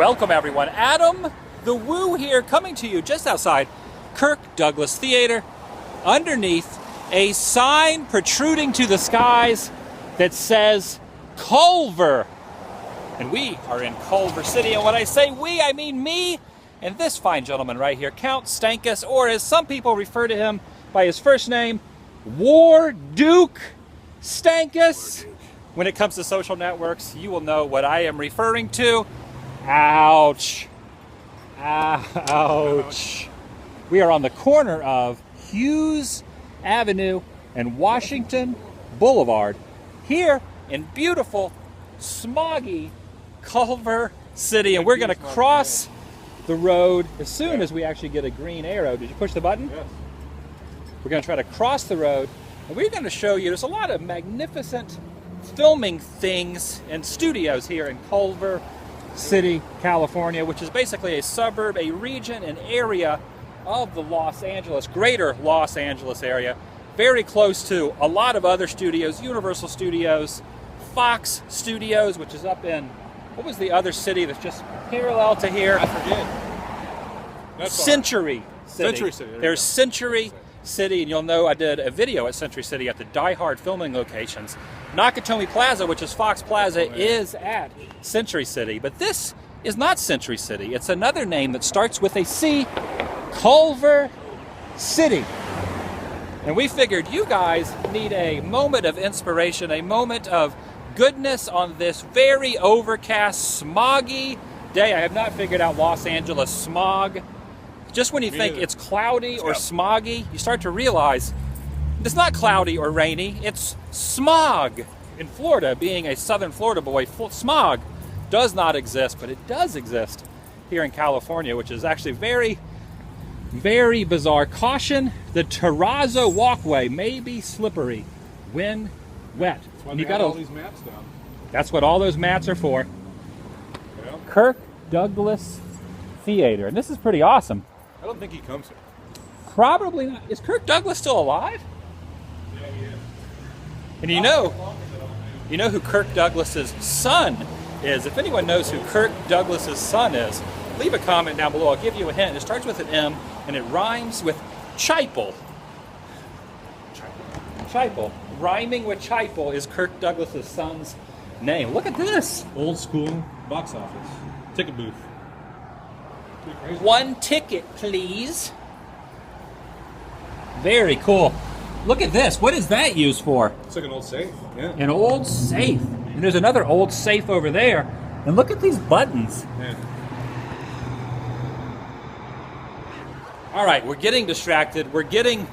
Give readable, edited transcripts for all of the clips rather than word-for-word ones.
Welcome everyone. Adam the Woo here, coming to you just outside Kirk Douglas Theater, underneath a sign protruding to the skies that says Culver. And we are in Culver City, and when I say we, I mean me and this fine gentleman right here, Count Stankus, or as some people refer to him by his first name, War Duke Stankus. When it comes to social networks, you will know what I am referring to. Ouch. Ouch. We are on the corner of Hughes Avenue and Washington Boulevard, here in beautiful, smoggy Culver City. And we're going to cross the road as soon as we actually get a green arrow. Did you push the button? Yes. We're going to try to cross the road, and we're going to show you there's a lot of magnificent filming things and studios here in Culver City, California, which is basically a suburb, a region, an area of the greater Los Angeles area, very close to a lot of other studios, Universal Studios, Fox Studios, which is up in, what was the other city that's just parallel to here? I forget. Century City. Century City. There's Century City, and you'll know I did a video at Century City at the Die Hard filming locations. Nakatomi Plaza, which is Fox Plaza, is at Century City. But this is not Century City. It's another name that starts with a C, Culver City. And we figured you guys need a moment of inspiration, a moment of goodness on this very overcast, smoggy day. I have not figured out Los Angeles smog. Just when you think it's cloudy or smoggy, you start to realize it's not cloudy or rainy, it's smog. In Florida, being a southern Florida boy, smog does not exist, but it does exist here in California, which is actually very, very bizarre. Caution, the terrazzo walkway may be slippery when wet. That's why they got all these mats down. That's what all those mats are for. Yeah. Kirk Douglas Theater, and this is pretty awesome. I don't think he comes here. Probably not. Is Kirk Douglas still alive? Yeah, he is. And you know who Kirk Douglas's son is. If anyone knows who Kirk Douglas's son is, leave a comment down below. I'll give you a hint. It starts with an M, and it rhymes with Chipel. Chipel. Rhyming with Chipel is Kirk Douglas's son's name. Look at this. Old school box office. Ticket booth. One ticket, please. Very cool. Look at this. What is that used for? It's like an old safe. Yeah. An old safe. And there's another old safe over there. And look at these buttons. Yeah. All right, we're getting distracted. We're getting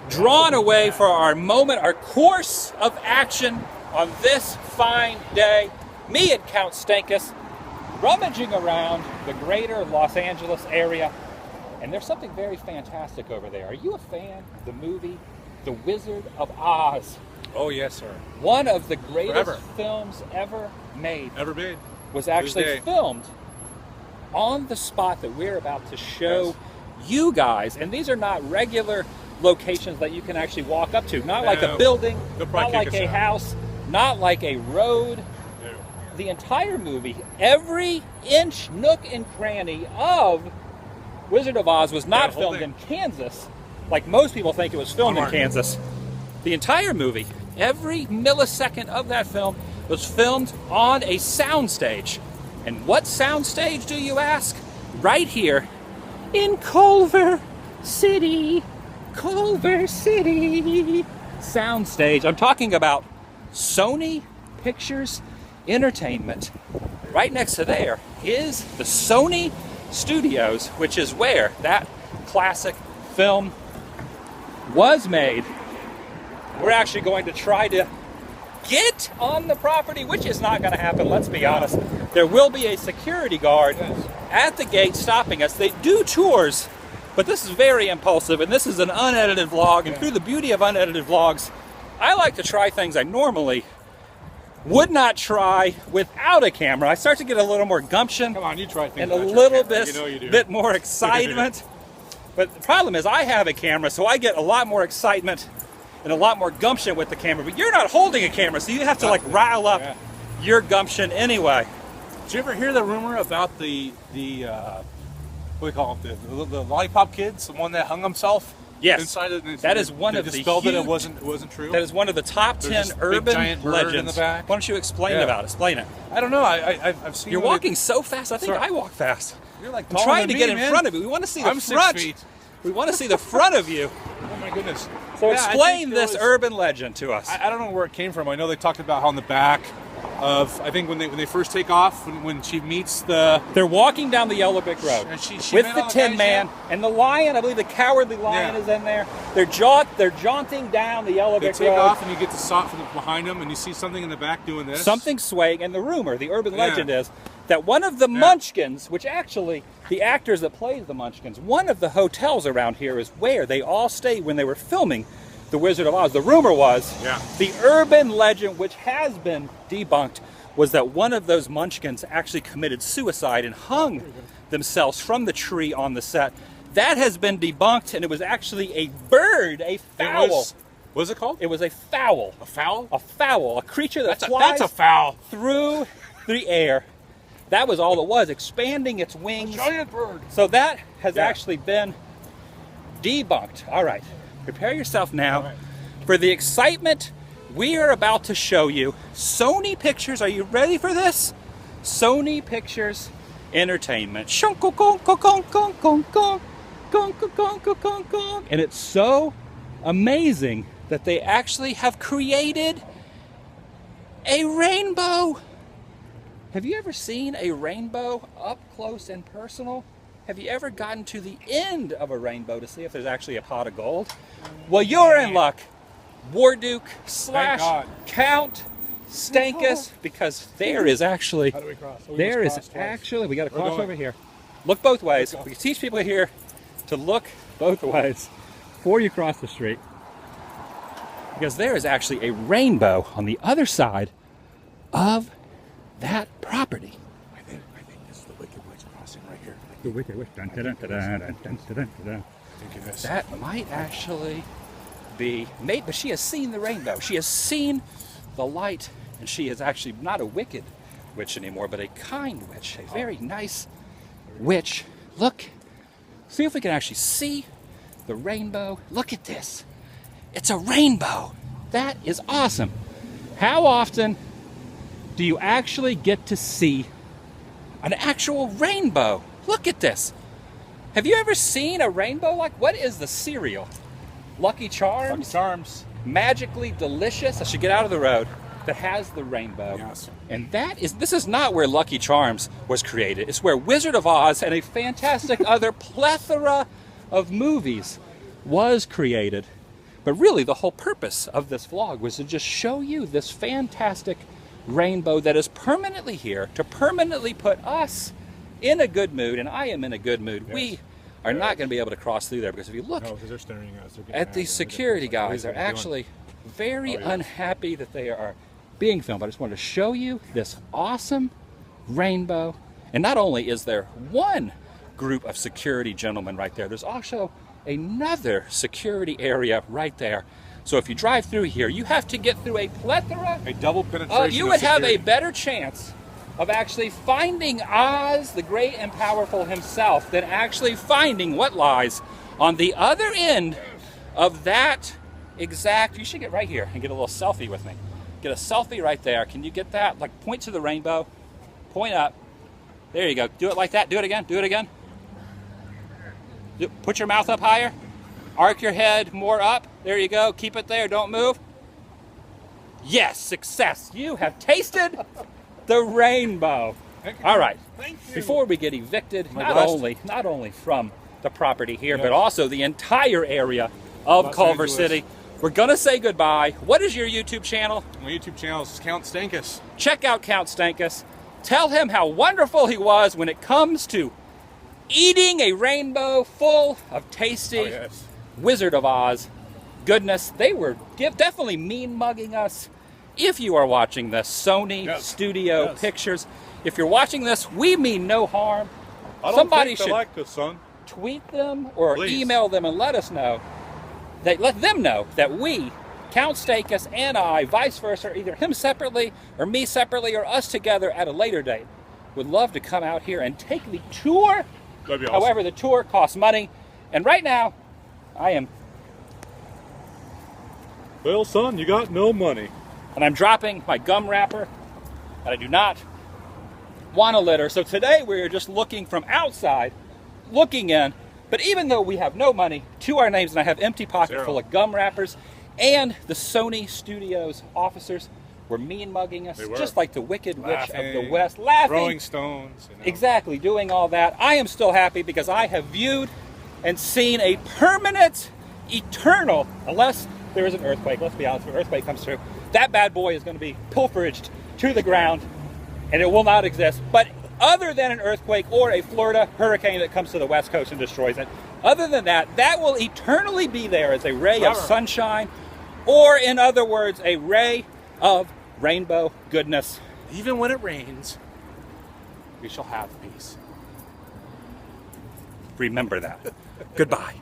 drawn away for our moment, our course of action on this fine day. Me and Count Stankus rummaging around the greater Los Angeles area. And there's something very fantastic over there. Are you a fan of the movie The Wizard of Oz? Oh, yes, sir. One of the greatest films ever made. Ever made. Was actually filmed on the spot that we're about to show you guys. And these are not regular locations that you can actually walk up to. Not like a building, not like a house, not like a road. No. The entire movie, every inch, nook, and cranny of Wizard of Oz was not filmed in Kansas, like most people think it was filmed in Kansas. The entire movie, every millisecond of that film was filmed on a soundstage. And what soundstage, do you ask? Right here in Culver City. Culver City soundstage. I'm talking about Sony Pictures Entertainment. Right next to there is the Sony Studios, which is where that classic film was made. We're actually going to try to get on the property, which is not going to happen, let's be honest. There will be a security guard at the gate stopping us. They do tours, but this is very impulsive, and this is an unedited vlog, and through the beauty of unedited vlogs, I like to try things I normally would not try without a camera. I start to get a little more gumption. Come on, you try things and a little bit more excitement. But the problem is I have a camera, so I get a lot more excitement and a lot more gumption with the camera. But you're not holding a camera, so you have to like rile up your gumption anyway. Did you ever hear the rumor about the what do we call it? The lollipop kids, the one that hung himself? Yes. Inside of that is one of the dispelled huge, that it wasn't true. That is one of the top 10 There's this big, urban giant bird legends. in the back. Why don't you explain Yeah. about it? Explain it. I don't know. I've seen. You're walking so fast. I think Sorry. I walk fast. You're like I'm taller trying than to get me, in man. front of you. We want to see the I'm front. 6 feet. We want to see the front of you. Oh my goodness. So Yeah, I explain think there this was- urban legend to us. I don't know where it came from. I know they talked about how on the back of, I think when they first take off, when she meets the, They're walking down the yellow brick road And she with met the all the Tin guys Man yet? and the lion. I believe the cowardly lion Yeah. is in there. They're jaunting down the yellow they brick take road. off and you get the shot from behind them and you see something in the back doing this. Something swaying, and the rumor, the urban Yeah. legend is that one of the Munchkins, which actually the actors that played the Munchkins, one of the hotels around here is where they all stayed when they were filming The Wizard of Oz. The rumor was, Yeah. the urban legend, which has been debunked, was that one of those Munchkins actually committed suicide and hung themselves from the tree on the set. That has been debunked, and it was actually a bird, a fowl. What's it called? It was a fowl. A fowl? A fowl, a creature that That's flies a foul. through the air. That was all it was, expanding its wings. Giant bird. So that has Yeah. actually been debunked. All right, prepare yourself now All right. for the excitement we are about to show you. Sony Pictures, are you ready for this? Sony Pictures Entertainment. And it's so amazing that they actually have created a rainbow. Have you ever seen a rainbow up close and personal? Have you ever gotten to the end of a rainbow to see if there's actually a pot of gold? Well, you're in luck, Warduke / God. Count Stankus, because there is actually, How do we cross? Oh, we there must is cross twice. actually, we got to We're cross going. over here. Look both ways. We can teach people here to look both ways before you cross the street. Because there is actually a rainbow on the other side of that property. I think this is the Wicked Witch crossing right here. The Wicked Witch. Dun, dun, dun, dun, dun, dun, dun, dun, dun. I think it is. That might actually be made, but she has seen the rainbow. She has seen the light, and she is actually not a wicked witch anymore, but a kind witch, a very nice witch. Look, see if we can actually see the rainbow. Look at this. It's a rainbow. That is awesome. How often do you actually get to see an actual rainbow? Look at this. Have you ever seen a rainbow? Like, what is the cereal? Lucky Charms? Lucky Charms. Magically Delicious. I should get out of the road. That has the rainbow. Yes. And this is not where Lucky Charms was created. It's where Wizard of Oz and a fantastic other plethora of movies was created. But really, the whole purpose of this vlog was to just show you this fantastic rainbow that is permanently here to permanently put us in a good mood, and I am in a good mood. Yes. We are not going to be able to cross through there because if you look No, because they're staring at us. They're getting at mad. these They're security like, what guys, is they're it doing? actually very Oh, yes. unhappy that they are being filmed. I just wanted to show you this awesome rainbow. And not only is there one group of security gentlemen right there, there's also another security area right there. So if you drive through here, you have to get through a plethora. A double penetration. You of would have a security. better chance of actually finding Oz, the great and powerful himself, than actually finding what lies on the other end of that exact. You should get right here and get a little selfie with me. Get a selfie right there. Can you get that? Like, point to the rainbow. Point up. There you go. Do it like that. Do it again. Do it again. Put your mouth up higher. Arc your head more up. There you go. Keep it there. Don't move. Yes, success. You have tasted the rainbow. All right. Thank you. Before we get evicted, My not blessed. only from the property here, Yes. but also the entire area of Los Culver Angeles. City, we're gonna say goodbye. What is your YouTube channel? My YouTube channel is Count Stankus. Check out Count Stankus. Tell him how wonderful he was when it comes to eating a rainbow full of tasty Oh, yes. Wizard of Oz goodness. They were definitely mean mugging us. If you are watching this, Sony Yes. Studio Yes. Pictures, if you're watching this, we mean no harm. I don't Somebody think they should like this, son. tweet them or Please. email them and let them know that we, Count Stankus and I, vice versa, either him separately or me separately or us together at a later date, would love to come out here and take the tour. That'd be awesome. However, the tour costs money. And right now, I am... Well, son, you got no money. And I'm dropping my gum wrapper. And I do not want to litter. So today we're just looking from outside, looking in. But even though we have no money to our names, and I have empty pockets full of gum wrappers, and the Sony Studios officers were mean mugging us, just like the Wicked Witch of the West, laughing, throwing stones. You know. Exactly, doing all that. I am still happy because I have viewed and seen a permanent, eternal, unless there is an earthquake. Let's be honest, if an earthquake comes through, that bad boy is going to be pilferaged to the ground, and it will not exist. But other than an earthquake or a Florida hurricane that comes to the West Coast and destroys it, other than that, that will eternally be there as a ray of sunshine, or in other words, a ray of rainbow goodness. Even when it rains, we shall have peace. Remember that. Goodbye.